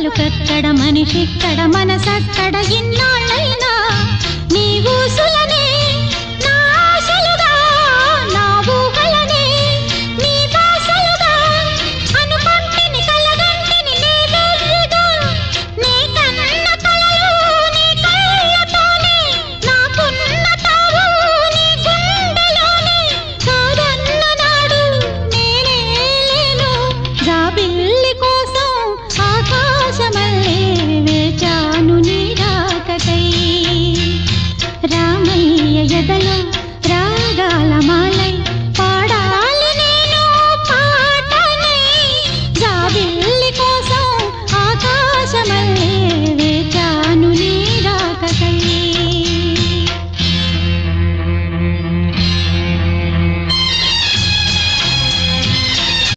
పలుకక్కడ మనిషిక్కడ మనసక్కడ ఇన్నాళ్ళైనా నీ ఊసులనే నా ఆశలుగా నా ఊహలనే నీ దాసలుగా అనుకుంటిని కలగంటిని నేవేగా నీ కన్న కలలు నీ కళ్ళతోనే నాకున్న తావు నీ గుండెలోనే కాదన్న నాడు నేనే లేను జాబిల్లి కోసం ఆకాశమల్లే వేచాను నీ రాకకై రామయ్య ఎదలో